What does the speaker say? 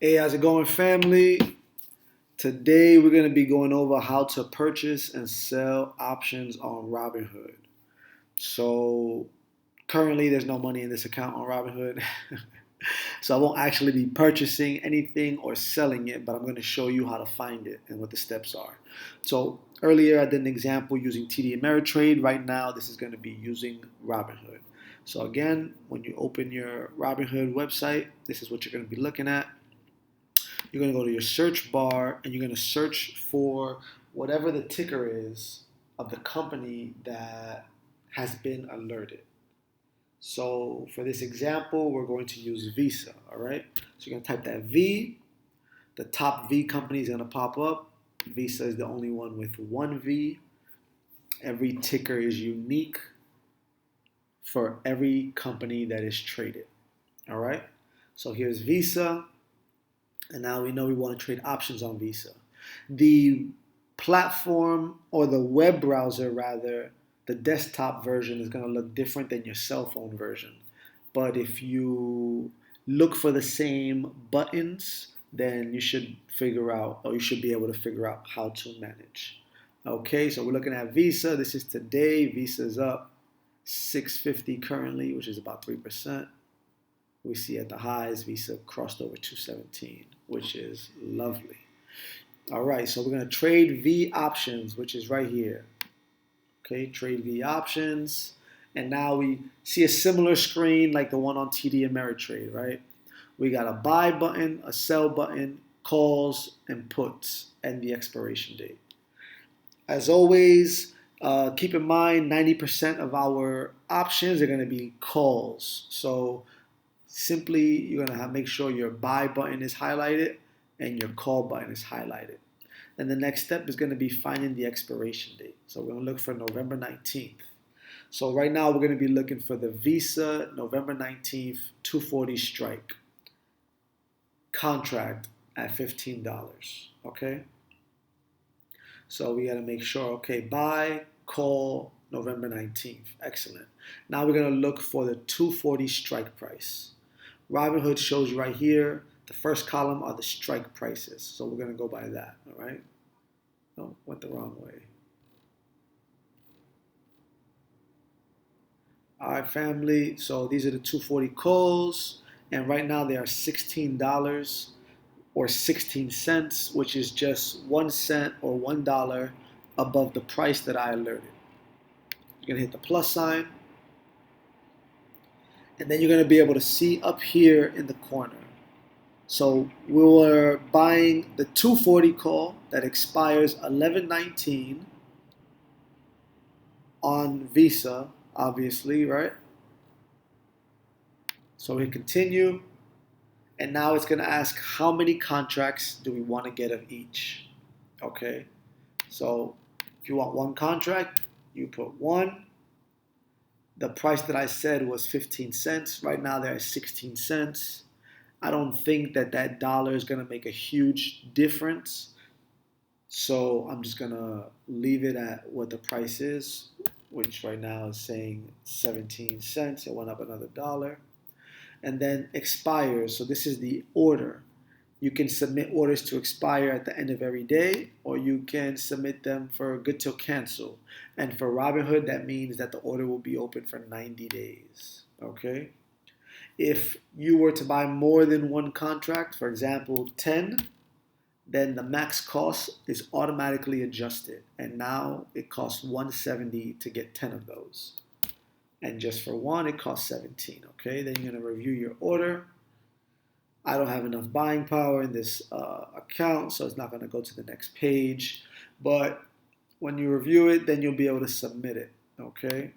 Hey, how's it going, family? Today we're going to be going over how to purchase and sell options on Robinhood. So, currently there's no money in this account on Robinhood. So, I won't actually be purchasing anything or selling it, but I'm going to show you how to find it and what the steps are. So, earlier I did an example using TD Ameritrade. Right now, this is going to be using Robinhood. So, again, when you open your Robinhood website, this is what you're going to be looking at. You're going to go to your search bar and you're going to search for whatever the ticker is of the company that has been alerted. So for this example, we're going to use Visa, all right? So you're going to type that V. The top V company is going to pop up. Visa is the only one with one V. Every ticker is unique for every company that is traded, all right? So here's Visa. And now we know we want to trade options on Visa. The platform or the web browser, rather, the desktop version is going to look different than your cell phone version. But if you look for the same buttons, then you should figure out, or you should be able to figure out how to manage. Okay, so we're looking at Visa. This is today. Visa is up 650 currently, which is about 3%. We see at the highs, Visa crossed over 217, which is lovely. All right, so we're going to trade V options, which is right here. Okay, trade V options. And now we see a similar screen like the one on TD Ameritrade, right? We got a buy button, a sell button, calls, and puts, and the expiration date. As always, keep in mind 90% of our options are going to be calls. So simply, you're going to make sure your buy button is highlighted and your call button is highlighted. And the next step is going to be finding the expiration date. So we're going to look for November 19th. So right now we're going to be looking for the Visa November 19th 240 strike contract at $15. Okay. So we got to make sure, okay, buy, call, November 19th. Excellent. Now we're going to look for the 240 strike price. Robinhood shows you right here, the first column are the strike prices. So we're going to go by that, all right? Oh, went the wrong way. All right, family. So these are the 240 calls. And right now they are $16 or 16 cents, which is just 1 cent or $1 above the price that I alerted. You're going to hit the plus sign. And then you're going to be able to see up here in the corner. So we were buying the 240 call that expires 11/19 on Visa, obviously, right? So we continue. And now it's going to ask how many contracts do we want to get of each. Okay. So if you want one contract, you put one. The price that I said was 15 cents. Right now they're at 16 cents. I don't think that dollar is going to make a huge difference. So I'm just going to leave it at what the price is, which right now is saying 17 cents. It went up another dollar. And then expires. So this is the order. You can submit orders to expire at the end of every day, or you can submit them for good till cancel. And for Robinhood, that means that the order will be open for 90 days. Okay? If you were to buy more than one contract, for example, 10, then the max cost is automatically adjusted. And now it costs 170 to get 10 of those. And just for one, it costs 17. Okay? Then you're going to review your order. I don't have enough buying power in this account, so it's not going to go to the next page. But when you review it, then you'll be able to submit it, okay?